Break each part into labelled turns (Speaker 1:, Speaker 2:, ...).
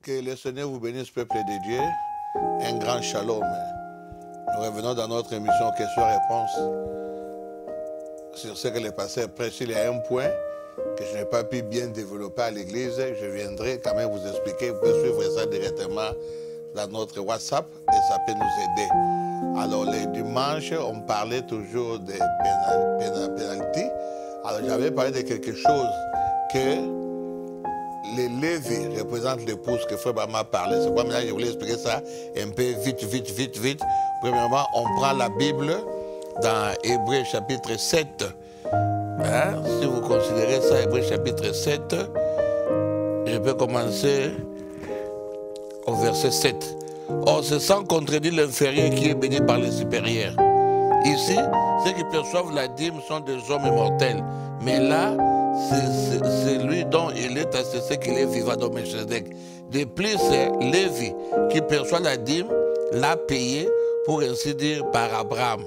Speaker 1: Que le Seigneur vous bénisse, peuple de Dieu. Un grand shalom. Nous revenons dans notre émission questions-réponses sur ce que le pasteur prêche. Il y a un point que je n'ai pas pu bien développer à l'église. Je viendrai quand même vous expliquer. Vous pouvez suivre ça directement dans notre WhatsApp et ça peut nous aider. Alors, les dimanches, on parlait toujours des pénalités. Alors, j'avais parlé de quelque chose que les Lévi représentent l'épouse que Frère Bama parlé. C'est pourquoi maintenant je voulais expliquer ça un peu vite. Premièrement, on prend la Bible dans Hébreux chapitre 7. Hein? Si vous considérez ça, Hébreux chapitre 7, je peux commencer au verset 7. Or, c'est sans contredire l'inférieur qui est béni par le supérieur. Ici, ceux qui perçoivent la dîme sont des hommes immortels. Mais là, c'est lui dont il est assessé qu'il est vivant dans Melchizedek. De plus, c'est Lévi qui perçoit la dîme, l'a payé, pour ainsi dire, par Abraham.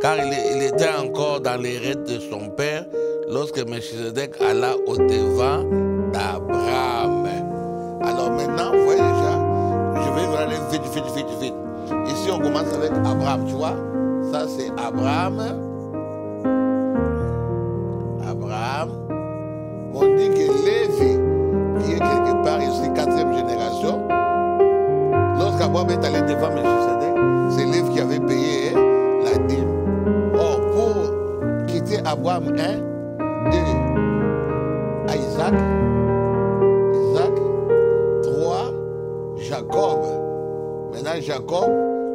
Speaker 1: Car il était encore dans les rites de son père lorsque Melchizedek alla au-devant d'Abraham. Alors maintenant, vous voyez déjà, je vais aller vite. Ici, on commence avec Abraham, tu vois. Ça, c'est Abraham. On dit que Lévi, qui est quelque part ici, 4e génération, lorsqu'Abraham est allé devant Melchizedek, c'est Lévi qui avait payé la dîme. Or, pour quitter Abraham 1, 2, à Isaac, 3, Jacob. Maintenant, Jacob,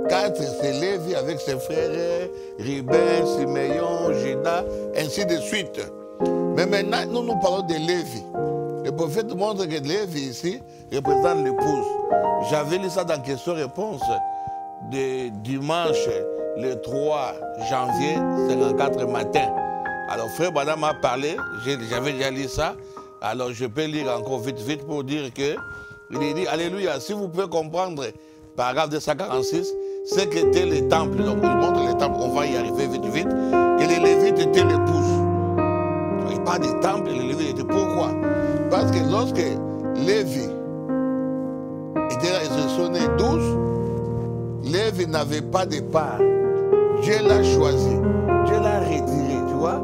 Speaker 1: 4, c'est Lévi avec ses frères, Ruben, Siméon, Juda, ainsi de suite. Mais maintenant, nous parlons de Lévi. Le prophète montre que Lévi ici représente l'épouse. J'avais lu ça dans question-réponse de dimanche, le 3 janvier 54 matin. Alors, Frère Bada m'a parlé, j'avais déjà lu ça. Alors, je peux lire encore vite pour dire que il dit, alléluia, si vous pouvez comprendre, paragraphe 246, ce qu'était le temple. Donc, il montre le temple, on va y arriver vite, que les Lévites étaient l'épouse. Il parle des temples et les Lévites étaient. Pourquoi? Parce que lorsque Lévi était sonné 12, Lévi n'avait pas de part. Dieu l'a choisi. Dieu l'a retiré, tu vois.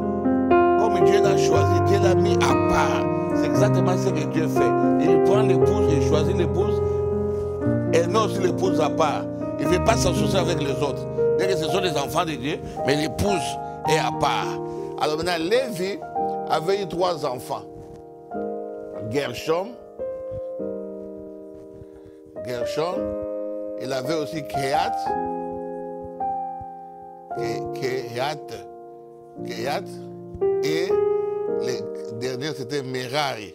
Speaker 1: Comme Dieu l'a choisi, Dieu l'a mis à part. C'est exactement ce que Dieu fait. Il prend l'épouse, il choisit l'épouse, et met aussi l'épouse à part. Il ne veut pas s'associer avec les autres. Dès que ce sont les enfants de Dieu, mais l'épouse est à part. Alors maintenant, Lévi avait eu 3 enfants. Gershom, il avait aussi Kehat, et le dernier c'était Merari.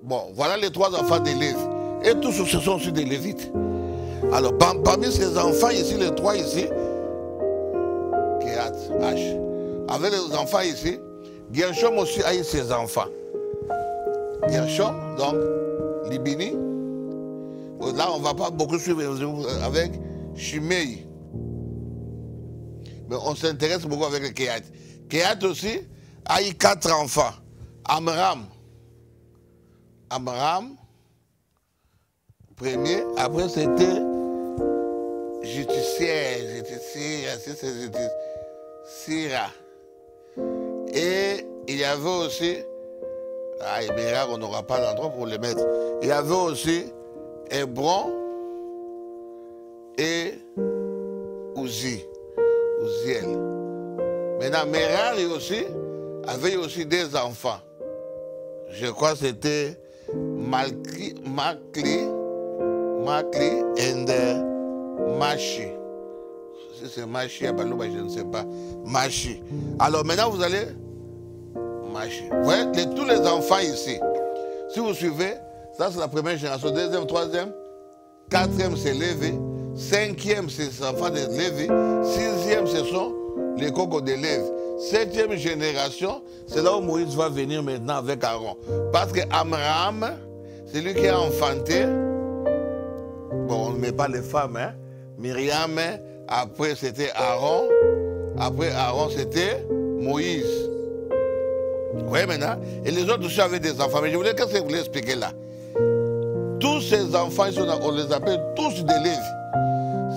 Speaker 1: Bon, voilà les 3 enfants de Lévi. Et tous ce sont aussi des Lévites. Alors, parmi ces enfants ici, les 3 ici, Kehat, H. Avec les enfants ici, Gershom aussi a eu ses enfants. Gershom, donc, Libini. Là, on ne va pas beaucoup suivre avec Shimei. Mais on s'intéresse beaucoup avec le Kehat. Kehat aussi a eu 4 enfants. Amram, premier. Après, c'était Sira. Et il y avait aussi, Ibéra, on n'aura pas d'endroit pour les mettre. Il y avait aussi Hébron et Uziel. Maintenant, Merari aussi avait aussi des enfants. Je crois que c'était Makli et Machi. Si c'est Machi, je ne sais pas. Machi. Alors maintenant, vous allez... Machi. Vous voyez, tous les enfants ici, si vous suivez, ça c'est la première génération, 2e, 3e, 4e c'est Lévi, 5e c'est les enfants de Lévi, 6e ce sont les cocos de Lévi. 7e génération, c'est là où Moïse va venir maintenant avec Aaron. Parce que Amram, c'est lui qui a enfanté, bon on ne met pas les femmes, hein, Myriam, après c'était Aaron, après Aaron c'était Moïse. Vous voyez maintenant? Et les autres aussi avaient des enfants. Mais je voulais, qu'est-ce que je voulais expliquer là? Tous tous ces enfants, on les appelle tous des Lévi.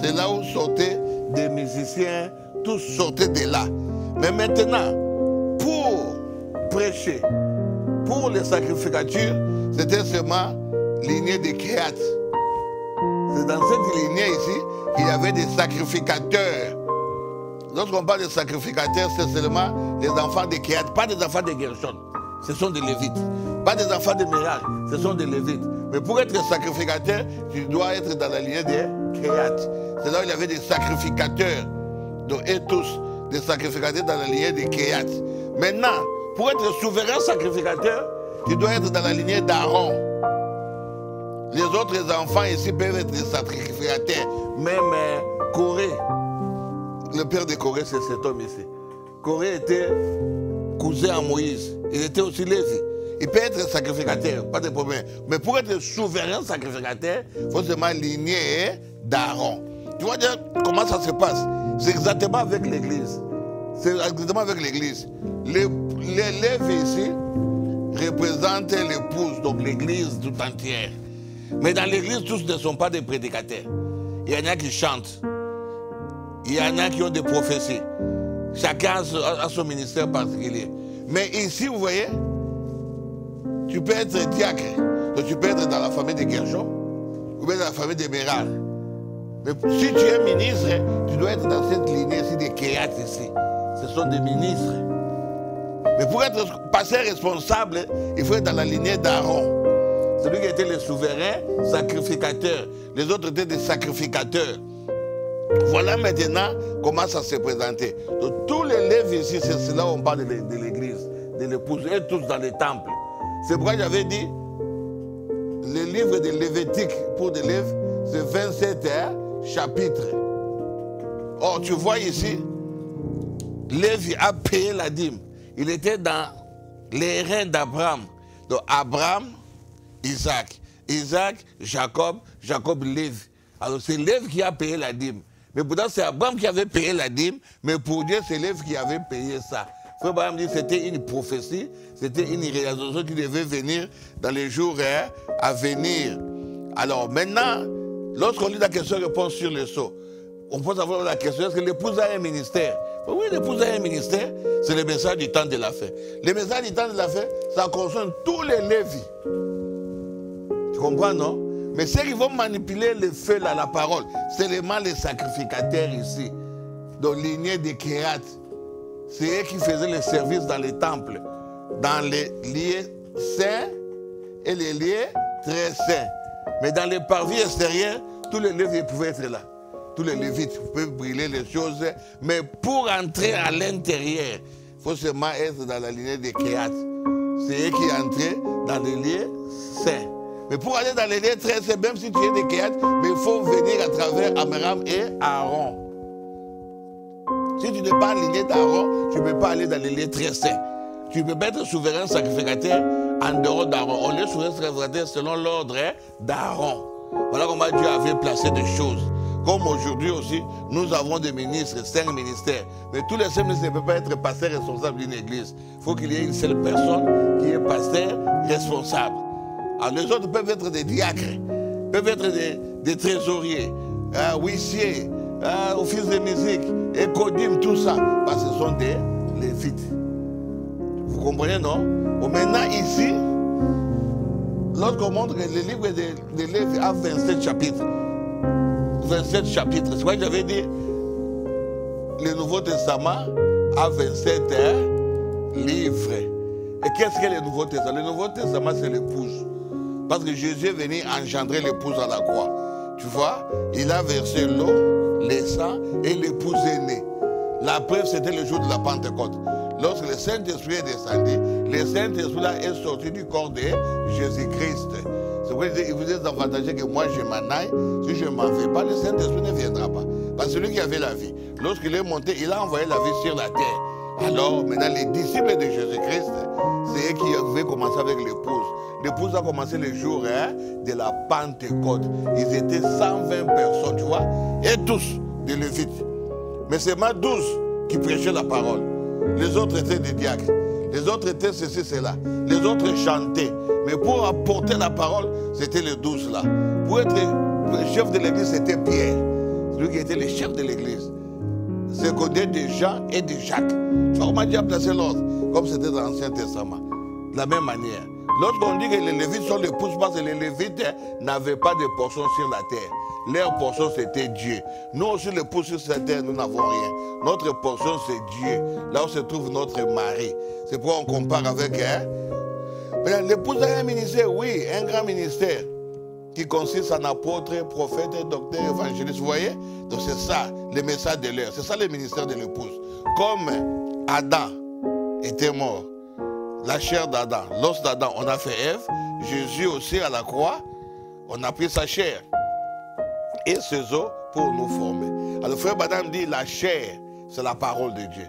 Speaker 1: C'est là où sortaient des musiciens, tous sortaient de là. Mais maintenant, pour prêcher, pour les sacrificatures, c'était seulement lignée de Kéhat. C'est dans cette lignée ici qu'il y avait des sacrificateurs. Lorsqu'on parle de sacrificateurs, c'est seulement les enfants de Kéhat, pas des enfants de Gershon. Ce sont des Lévites. Pas des enfants de Méral, ce sont des Lévites. Mais pour être sacrificateur, tu dois être dans la lignée de Kéhat. C'est là où il y avait des sacrificateurs. Donc, et tous, des sacrificateurs dans la lignée de Kéhat. Maintenant, pour être souverain sacrificateur, tu dois être dans la lignée d'Aaron. Les autres enfants ici peuvent être des sacrificateurs. Même Corée, le père de Corée, c'est cet homme ici. Corée était cousin à Moïse. Il était aussi Lévi. Il peut être sacrificateur, pas de problème. Mais pour être souverain sacrificateur, il faut seulement lignée d'Aaron. Tu vois dire comment ça se passe? C'est exactement avec l'Église. C'est exactement avec l'Église. Les Lévi ici représentent l'épouse, donc l'Église tout entière. Mais dans l'Église, tous ne sont pas des prédicateurs. Il y en a qui chantent. Il y en a qui ont des prophéties. Chacun a son ministère particulier. Mais ici, vous voyez, tu peux être diacre. Donc tu peux être dans la famille de Gershon ou bien dans la famille de Méral. Mais si tu es ministre, tu dois être dans cette lignée ici de Kéhat ici. Ce sont des ministres. Mais pour être pasteur responsable, il faut être dans la lignée d'Aaron. Celui qui était le souverain sacrificateur. Les autres étaient des sacrificateurs. Voilà maintenant comment ça s'est présenté. Donc tous les Lévis ici, c'est là où on parle de l'église, de l'épouse, et tous dans les temples. C'est pourquoi j'avais dit, le livre de Lévitique pour des Lévis, c'est 27 chapitres. Or, tu vois ici, Lévi a payé la dîme. Il était dans les reins d'Abraham. Donc Abraham, Isaac, Jacob, Lévi. Alors c'est Lévi qui a payé la dîme. Mais pourtant c'est Abraham qui avait payé la dîme, mais pour Dieu c'est Lévi qui avait payé ça. Frère Abraham dit que c'était une prophétie, c'était une réalisation qui devait venir dans les jours à venir. Alors maintenant, lorsqu'on lit la question-réponse sur le sceau, on peut savoir la question, est-ce que l'épouse a un ministère? Oui, l'épouse a un ministère, c'est le message du temps de la fin. Le message du temps de la fin, ça concerne tous les Lévis. Tu comprends, non? Mais ceux qui vont manipuler le feu, là, la parole, c'est seulement les sacrificateurs ici, dans lignée de Kéhat. C'est eux qui faisaient le service dans les temples, dans les lieux saints et les lieux très saints. Mais dans les parvis extérieurs, tous les Lévites pouvaient être là. Tous les Lévites peuvent brûler les choses. Mais pour entrer à l'intérieur, il faut seulement être dans la lignée de Kéhat. C'est eux qui entraient dans les lieux saints. Mais pour aller dans les lieux très saints, même si tu es de Kéhat, mais il faut venir à travers Amram et Aaron. Si tu n'es pas aligné d'Aaron, tu ne peux pas aller dans les lieux très saints. Tu ne peux pas être souverain sacrificateur en dehors d'Aaron. On est souverain sacrificateur selon l'ordre d'Aaron. Voilà comment Dieu avait placé des choses. Comme aujourd'hui aussi, nous avons des ministres, 5 ministères. Mais tous les 5 ministres ne peuvent pas être pasteurs responsables d'une église. Il faut qu'il y ait une seule personne qui est pasteur responsable. Alors les autres peuvent être des diacres, peuvent être des trésoriers, huissiers, office de musique, écodim, tout ça. Parce que ce sont des Lévites. Vous comprenez, non? Bon, maintenant, ici, lorsqu'on montre que le livre de Lévi a 27 chapitres, 27 chapitres, c'est quoi que j'avais dit? Le Nouveau Testament a 27 livres. Et qu'est-ce que le Nouveau Testament? Le Nouveau Testament, c'est l'épouse. Parce que Jésus est venu engendrer l'épouse à la croix. Tu vois, il a versé l'eau, le sang et l'épouse est née. La preuve, c'était le jour de la Pentecôte. Lorsque le Saint-Esprit est descendu, le Saint-Esprit là est sorti du corps de Jésus-Christ. C'est pourquoi il vous est avantagé que moi je m'en aille. Si je ne m'en vais pas, le Saint-Esprit ne viendra pas. Parce que celui qui avait la vie, lorsqu'il est monté, il a envoyé la vie sur la terre. Alors, maintenant, les disciples de Jésus-Christ, c'est eux qui avaient commencé avec l'épouse. L'épouse a commencé le jour de la Pentecôte. Ils étaient 120 personnes, tu vois, et tous des Lévites. Mais c'est seulement 12 qui prêchaient la parole. Les autres étaient des diacres. Les autres étaient ceci, cela. Les autres chantaient. Mais pour apporter la parole, c'était les 12 là. Pour être le chef de l'église, c'était Pierre. Celui qui était le chef de l'église. C'est côté de Jean et de Jacques. Tu vois comment Dieu a placé l'ordre, comme c'était dans l'Ancien Testament. De la même manière. Lorsqu'on dit que les Lévites sont les pouces, parce que les Lévites n'avaient pas de portion sur la terre. Leur portion, c'était Dieu. Nous aussi, les pouces sur cette terre, nous n'avons rien. Notre portion, c'est Dieu. Là où se trouve notre mari. C'est pourquoi on compare avec... L'épouse a un ministère, oui, un grand ministère, qui consiste en apôtre, prophète, docteur, évangéliste. Vous voyez? Donc c'est ça, le message de l'heure. C'est ça le ministère de l'épouse. Comme Adam était mort, la chair d'Adam, l'os d'Adam, on a fait Ève. Jésus aussi à la croix, on a pris sa chair et ses os pour nous former. Alors frère Badam dit, la chair, c'est la parole de Dieu.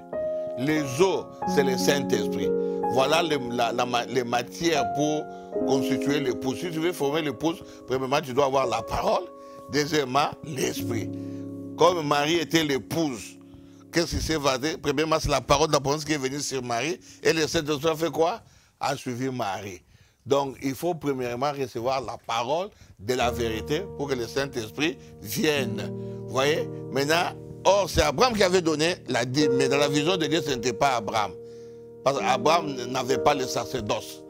Speaker 1: Les os, c'est le Saint-Esprit. Voilà les matières pour constituer l'épouse. Si tu veux former l'épouse, premièrement, tu dois avoir la parole. Deuxièmement, l'esprit. Comme Marie était l'épouse, qu'est-ce qui s'est passé? Premièrement, c'est la parole de la promesse qui est venue sur Marie. Et le Saint-Esprit a fait quoi? A suivi Marie. Donc, il faut premièrement recevoir la parole de la vérité pour que le Saint-Esprit vienne. Vous voyez? Maintenant, or, c'est Abraham qui avait donné la dîme. Mais dans la vision de Dieu, ce n'était pas Abraham. Parce qu'Abraham n'avait pas le sacerdoce.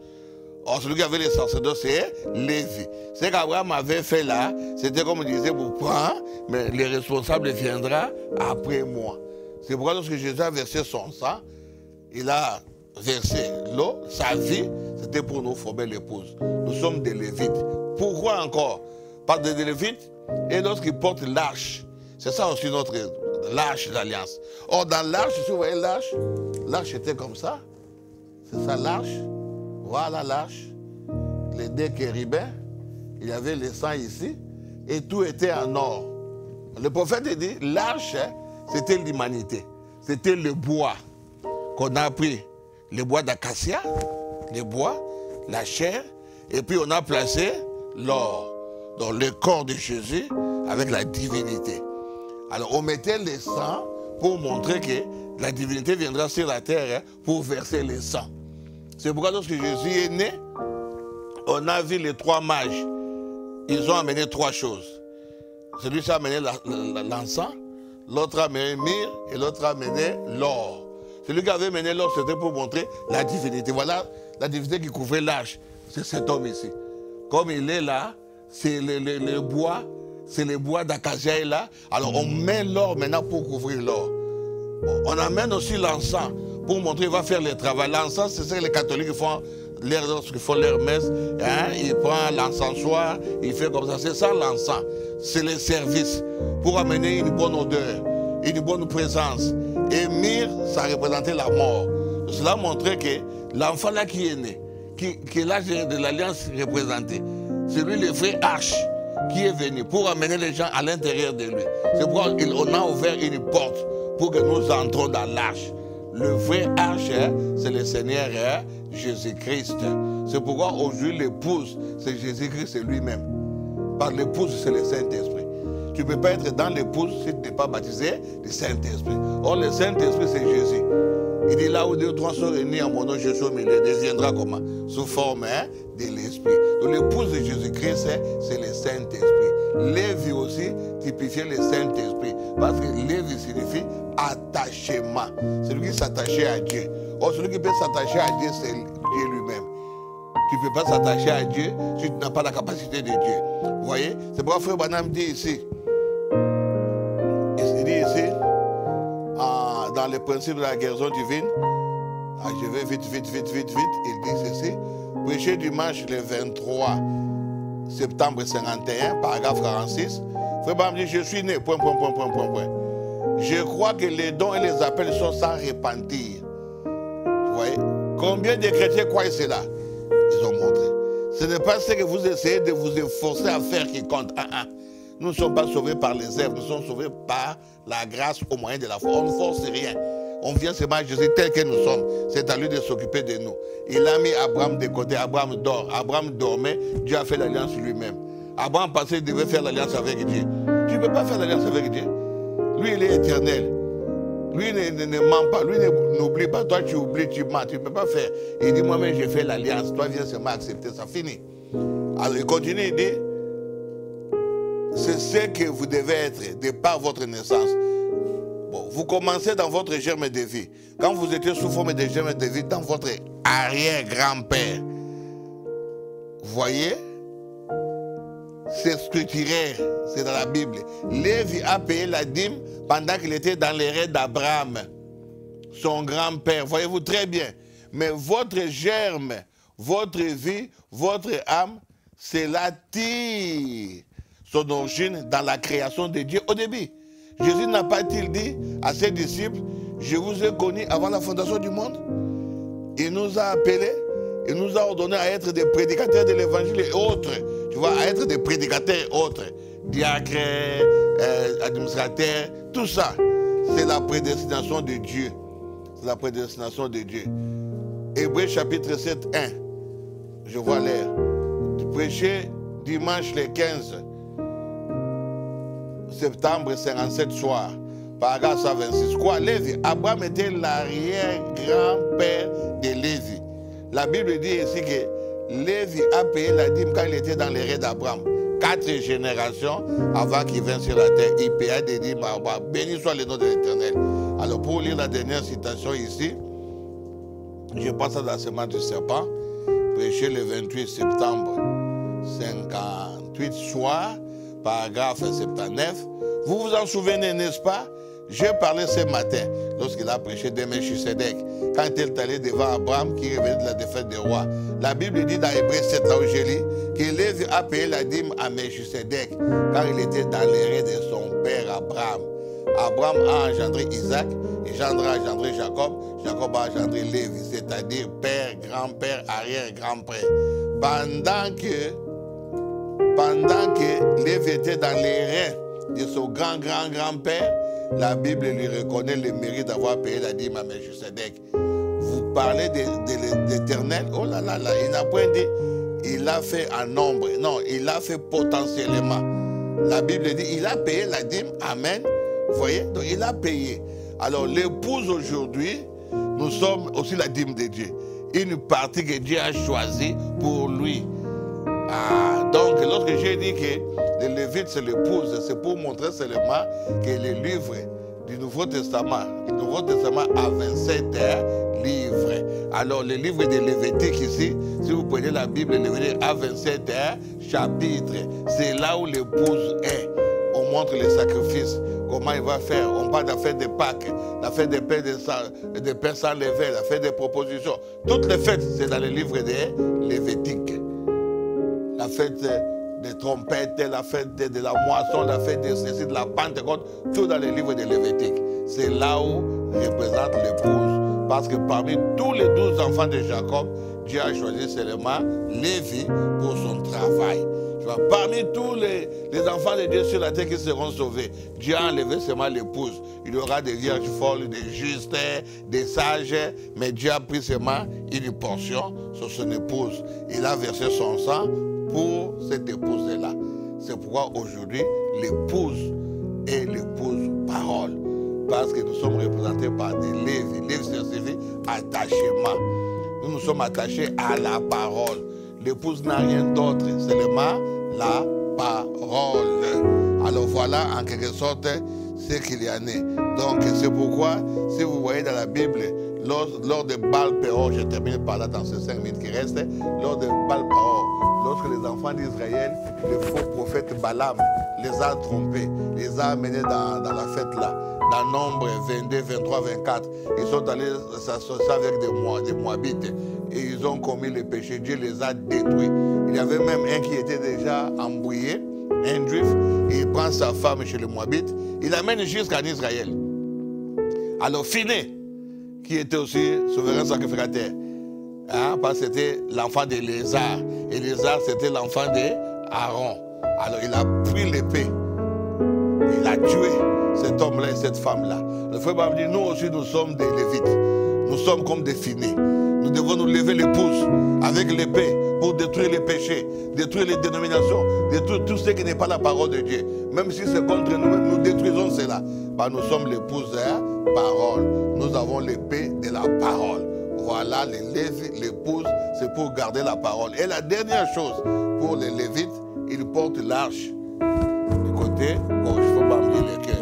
Speaker 1: Or, celui qui avait le sacerdoce, c'est Lévi. Ce qu'Abraham avait fait là, c'était comme on disait, pour prendre, mais le responsable viendra après moi. C'est pourquoi lorsque Jésus a versé son sang, il a versé l'eau, sa vie, c'était pour nous former l'épouse. Nous sommes des Lévites. Pourquoi encore? Parce que des Lévites, et lorsqu'ils portent l'arche, c'est ça aussi notre l'arche d'alliance. Or, dans l'arche, si vous voyez l'arche était comme ça. C'est ça l'arche. Voilà l'arche. Les deux chérubins, il y avait le sang ici, et tout était en or. Le prophète dit, l'arche, c'était l'humanité. C'était le bois qu'on a pris. Le bois d'acacia, le bois, la chair, et puis on a placé l'or dans le corps de Jésus avec la divinité. Alors on mettait le sang pour montrer que la divinité viendra sur la terre pour verser le sang. C'est pourquoi lorsque Jésus est né, on a vu les trois mages. Ils ont amené trois choses. Celui-ci a amené l'encens, l'autre a amené le myrrhe et l'autre a amené l'or. Celui qui avait amené l'or, c'était pour montrer la divinité. Voilà la divinité qui couvrait l'arche. C'est cet homme ici. Comme il est là, c'est le bois. C'est le bois d'acacia là. Alors on met l'or maintenant pour couvrir l'or. On amène aussi l'encens pour montrer qu'il va faire le travail. L'encens, c'est ce que les catholiques font lorsqu'ils font leur messe. Hein? Ils prennent l'encensoir, ils font comme ça. C'est ça l'encens. C'est le service pour amener une bonne odeur, une bonne présence. Et myrrhe, ça représentait la mort. Cela montrait que l'enfant là qui est né, qui est l'âge de l'alliance représenté, c'est lui le vrai arche qui est venu pour amener les gens à l'intérieur de lui. C'est pourquoi on a ouvert une porte pour que nous entrons dans l'arche. Le vrai arche, c'est le Seigneur Jésus-Christ. C'est pourquoi aujourd'hui l'épouse, c'est Jésus-Christ, c'est lui-même. Par l'épouse, c'est le Saint-Esprit. Tu ne peux pas être dans l'épouse si tu n'es pas baptisé du Saint-Esprit. Or, le Saint-Esprit, c'est Jésus. Il dit là où deux ou trois sont réunis en mon nom, je suis au milieu. Deviendra comment? Sous forme de l'Esprit. Donc l'épouse de Jésus-Christ, c'est le Saint-Esprit. Lévi aussi typifiait le Saint-Esprit. Parce que Lévi signifie attachement. Celui qui s'attachait à Dieu. Or, celui qui peut s'attacher à Dieu, c'est Dieu lui-même. Tu ne peux pas s'attacher à Dieu si tu n'as pas la capacité de Dieu. Vous voyez? C'est pourquoi Frère Branham dit ici. Il dit ici, dans les principes de la guérison divine, je vais vite, il dit ceci. Prêcher dimanche le 23 septembre 51, paragraphe 46. Frère Branham dit, je suis né, point. Je crois que les dons et les appels sont sans repentir. Vous voyez? Combien de chrétiens croient cela? Ils ont montré. Ce n'est pas ce que vous essayez de vous efforcer à faire qui compte. Nous ne sommes pas sauvés par les œuvres, nous sommes sauvés par la grâce au moyen de la foi. On ne force rien. On vient seulement à Jésus tel que nous sommes. C'est à lui de s'occuper de nous. Il a mis Abraham de côté. Abraham dort. Abraham dormait. Dieu a fait l'alliance lui-même. Abraham pensait qu'il devait faire l'alliance avec Dieu. Tu ne peux pas faire l'alliance avec Dieu. Lui, il est éternel. Lui ne ment pas, lui n'oublie pas. Toi, tu oublies, tu mens, tu ne peux pas faire. Il dit, moi-même, j'ai fait l'alliance. Toi, viens seulement accepter, ça finit. Alors, il continue, il dit, c'est ce que vous devez être de par votre naissance. Bon, vous commencez dans votre germe de vie. Quand vous étiez sous forme de germe de vie, dans votre arrière-grand-père, vous voyez, c'est structuré, c'est dans la Bible. Lévi a payé la dîme pendant qu'il était dans les rêves d'Abraham, son grand-père. Voyez-vous très bien. Mais votre germe, votre vie, votre âme, cela tire son origine dans la création de Dieu au début. Jésus n'a pas-t-il dit à ses disciples, je vous ai connus avant la fondation du monde? Il nous a appelés, il nous a ordonné à être des prédicateurs de l'évangile et autres. Tu vois, à être des prédicateurs et autres. Diacres, administrateurs, tout ça. C'est la prédestination de Dieu. C'est la prédestination de Dieu. Hébreux chapitre 7, 1. Je vois l'air. Prêcher dimanche le 15 septembre 57 soir. Paragraphe 126. Quoi, Lévi? Abraham était l'arrière-grand-père de Lévi. La Bible dit ici que Lévi a payé la dîme quand il était dans les rêves d'Abraham. 4 générations avant qu'il vienne sur la terre. Il paya des dîmes à Abraham. Béni soit le nom de l'Éternel. Alors pour lire la dernière citation ici, je passe à la semaine du serpent, prêché le 28 septembre 58 soir, paragraphe 79. Vous vous en souvenez, n'est-ce pas? J'ai parlé ce matin, lorsqu'il a prêché de Melchisedec, quand il est allé devant Abraham qui revenait de la défaite des rois. La Bible dit dans Hébreux 7, là où je lis, que Lévi a payé la dîme à Melchisedec quand il était dans les rêves de son père Abraham. Abraham a engendré Isaac, Isaac a engendré Jacob, Jacob a engendré Lévi, c'est-à-dire père, grand-père, arrière-grand-père. Pendant que Lévi était dans les reins de son grand-grand-grand-père, la Bible lui reconnaît le mérite d'avoir payé la dîme à Melchisedec. Vous parlez de l'Éternel, oh là là là, il n'a point dit, il l'a fait en nombre. Non, il l'a fait potentiellement. La Bible dit, il a payé la dîme, amen. Vous voyez, donc il a payé. Alors l'épouse aujourd'hui, nous sommes aussi la dîme de Dieu. Une partie que Dieu a choisie pour lui. Donc lorsque j'ai dit que le Lévite c'est l'épouse, c'est pour montrer seulement que les livres du Nouveau Testament a 27 livres. Alors le livre de Lévitique ici, si vous prenez la Bible, le Lévitique a 27 chapitres. C'est là où l'épouse est. On montre les sacrifices, comment il va faire. On parle de la fête de Pâques, la fête des pains sans levain, la fête des propositions. Toutes les fêtes, c'est dans le livre de Lévitique. La fête des trompettes, la fête de la moisson, la fête de la Pentecôte, tout dans les livres de Lévitique. C'est là où représente l'épouse. Parce que parmi tous les 12 enfants de Jacob, Dieu a choisi seulement Lévi pour son travail. Parmi tous les enfants de Dieu sur la terre qui seront sauvés, Dieu a enlevé seulement l'épouse. Il y aura des vierges folles, des justes, des sages, mais Dieu a pris seulement une portion sur son épouse. Il a versé son sang pour cette épouse-là. C'est pourquoi aujourd'hui, l'épouse est l'épouse parole. Parce que nous sommes représentés par des Lévi. Lévi signifie attachement. Nous sommes attachés à la parole. L'épouse n'a rien d'autre, seulement la parole. Alors voilà en quelque sorte ce qu'il y en est. Donc c'est pourquoi, si vous voyez dans la Bible, lors de Baal-Péor, je termine par là dans ces 5 minutes qui restent, lors de Baal-Péor, lorsque les enfants d'Israël, le faux prophète Balaam les a trompés, les a amenés dans la fête là, dans Nombre 22, 23, 24. Ils sont allés s'associer avec des Moabites et ils ont commis le péché. Dieu les a détruits. Il y avait même un qui était déjà embrouillé, un juif, il prend sa femme chez les Moabites, il l'amène jusqu'en Israël. Alors Phiné, qui était aussi souverain sacrificateur, parce que c'était l'enfant d'Éléazar. Éléazar, c'était l'enfant d'Aaron. Alors il a pris l'épée, il a tué cet homme-là et cette femme-là. Le frère m'a dit, nous aussi nous sommes des Lévites, nous sommes comme des Phinées. Nous devons nous lever les pouces avec l'épée pour détruire les péchés, détruire les dénominations, détruire tout ce qui n'est pas la parole de Dieu. Même si c'est contre nous-mêmes, nous détruisons cela. Bah, nous sommes l'épouse de la parole. Nous avons l'épée de la parole. Voilà, les Lévites, l'épouse, c'est pour garder la parole. Et la dernière chose, pour les Lévites, ils portent l'arche du côté gauche. Il ne faut pas oublier le cœur.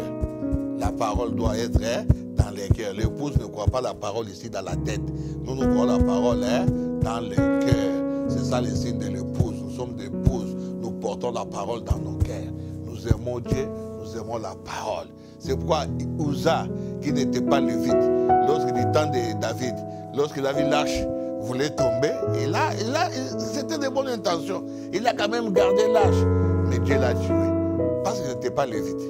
Speaker 1: La parole doit être dans les cœurs. L'épouse ne croit pas la parole ici dans la tête. Nous croyons la parole dans le cœur. C'est ça le signe de l'épouse. Nous sommes des épouses. Nous portons la parole dans nos cœurs. Nous aimons Dieu, nous aimons la parole. C'est pourquoi Uza, qui n'était pas lévite, lorsqu'il du temps de David, lorsqu'il a vu l'arche voulait tomber, c'était de bonnes intentions. Il a quand même gardé l'arche. Mais Dieu l'a tué. Parce qu'il n'était pas lévite.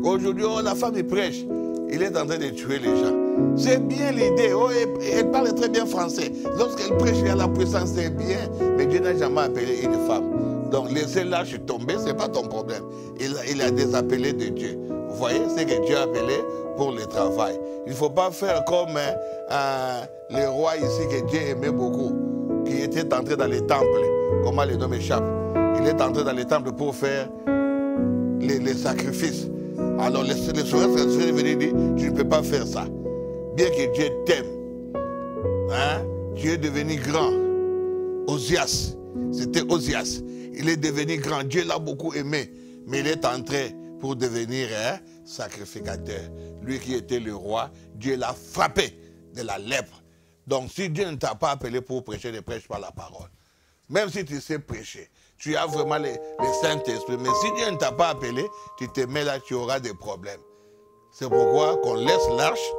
Speaker 1: Aujourd'hui, la femme il prêche. Il est en train de tuer les gens. C'est bien l'idée. Oh, elle parle très bien français. Lorsqu'elle prêche, il y a la puissance, c'est bien. Mais Dieu n'a jamais appelé une femme. Donc, laisser l'arche tomber, ce n'est pas ton problème. Il a des appelés de Dieu. Vous voyez, c'est que Dieu a appelé pour le travail. Il ne faut pas faire comme les rois ici que Dieu aimait beaucoup, qui était entré dans les temples. Comment le nom m'échappe? Il est entré dans les temples pour faire les sacrifices. Alors les souverains sont venus dire, tu ne peux pas faire ça. Bien que Dieu t'aime. Hein? Tu es devenu grand. Osias. C'était Osias. Il est devenu grand. Dieu l'a beaucoup aimé. Mais il est entré pour devenir sacrificateur. Lui qui était le roi, Dieu l'a frappé de la lèpre. Donc si Dieu ne t'a pas appelé pour prêcher, ne prêche pas la parole. Même si tu sais prêcher, tu as vraiment le Saint-Esprit. Mais si Dieu ne t'a pas appelé, tu te mets là, tu auras des problèmes. C'est pourquoi qu'on laisse l'arche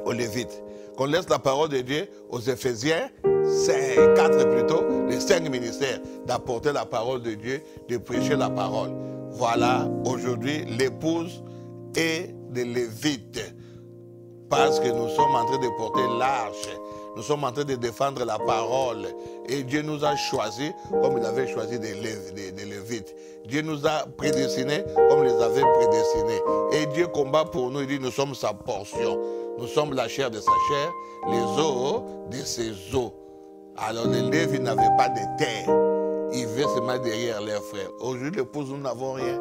Speaker 1: aux Lévites, qu'on laisse la parole de Dieu aux Éphésiens, 4 plutôt, les 5 ministères, d'apporter la parole de Dieu, de prêcher la parole. Voilà, aujourd'hui, l'épouse et les Lévites. Parce que nous sommes en train de porter l'arche. Nous sommes en train de défendre la parole. Et Dieu nous a choisis comme il avait choisi des Lévites. Dieu nous a prédestinés comme il les avait prédestinés. Et Dieu combat pour nous. Il dit, nous sommes sa portion. Nous sommes la chair de sa chair, les os de ses os. Alors les Lévites n'avaient pas de terre. Ils vivaient seulement derrière leurs frères. Aujourd'hui, l'épouse, nous n'avons rien.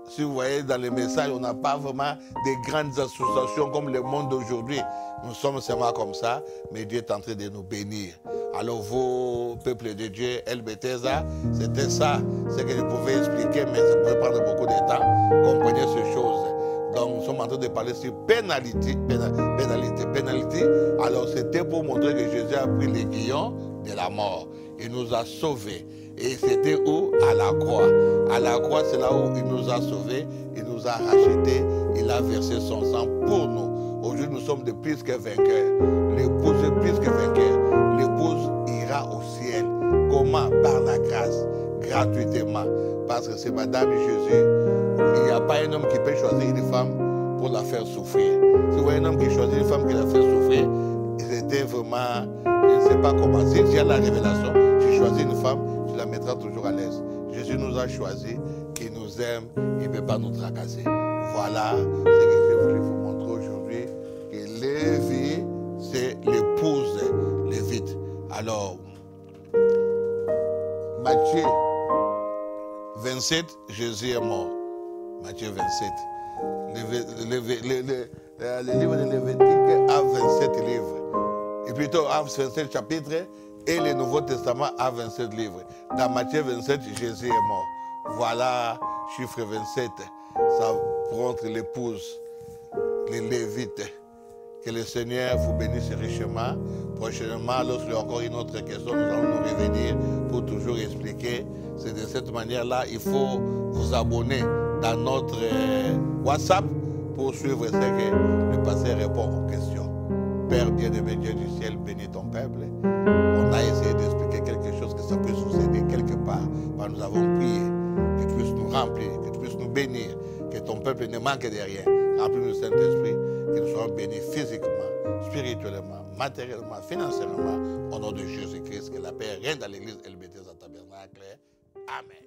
Speaker 1: Si vous voyez dans les messages, on n'a pas vraiment des grandes associations comme le monde d'aujourd'hui. Nous sommes seulement comme ça, mais Dieu est en train de nous bénir. Alors vous, peuple de Dieu, El Bethesda, c'était ça, ce que je pouvais expliquer, mais ça pouvait prendre beaucoup de temps. Comprenez ces choses. Donc nous sommes en train de parler sur pénalité. Alors c'était pour montrer que Jésus a pris l'aiguillon de la mort. Il nous a sauvés. Et c'était où? À la croix. À la croix, c'est là où il nous a sauvés, il nous a rachetés, il a versé son sang pour nous. Aujourd'hui, nous sommes de plus que vainqueurs. L'épouse est plus que vainqueur. L'épouse ira au ciel. Comment? Par la grâce, gratuitement. Parce que c'est Madame Jésus. Il n'y a pas un homme qui peut choisir une femme pour la faire souffrir. Si vous voyez un homme qui choisit une femme qui la fait souffrir, c'était vraiment, je ne sais pas comment. Si tu as la révélation, tu choisis une femme, tu la mettras toujours à l'aise. Jésus nous a choisis, qui nous aime, il ne peut pas nous tracasser. Voilà ce que je voulais vous montrer aujourd'hui. Que Lévi, c'est l'épouse Lévite. Alors, Matthieu 27, Jésus est mort. Matthieu 27. Le livre de Lévitique a 27 livres. Et plutôt a 27 chapitres. Et le Nouveau Testament a 27 livres. Dans Matthieu 27, Jésus est mort. Voilà, chiffre 27. Ça montre l'épouse, les Lévites. Que le Seigneur vous bénisse richement. Prochainement, lorsqu'il y a encore une autre question, nous allons nous revenir pour toujours expliquer. C'est de cette manière-là, il faut vous abonner dans notre WhatsApp pour suivre ce que le pasteur répond aux questions. Père bien-aimé, Dieu du ciel, bénis ton peuple. On a essayé d'expliquer quelque chose que ça peut succéder quelque part. Nous avons prié que tu puisses nous remplir, que tu puisses nous bénir, que ton peuple ne manque de rien. Remplis-nous le Saint-Esprit, que nous soyons bénis physiquement, spirituellement, matériellement, financièrement, au nom de Jésus-Christ, que la paix règne dans l'église El Bethesda Tabernacle. Amen.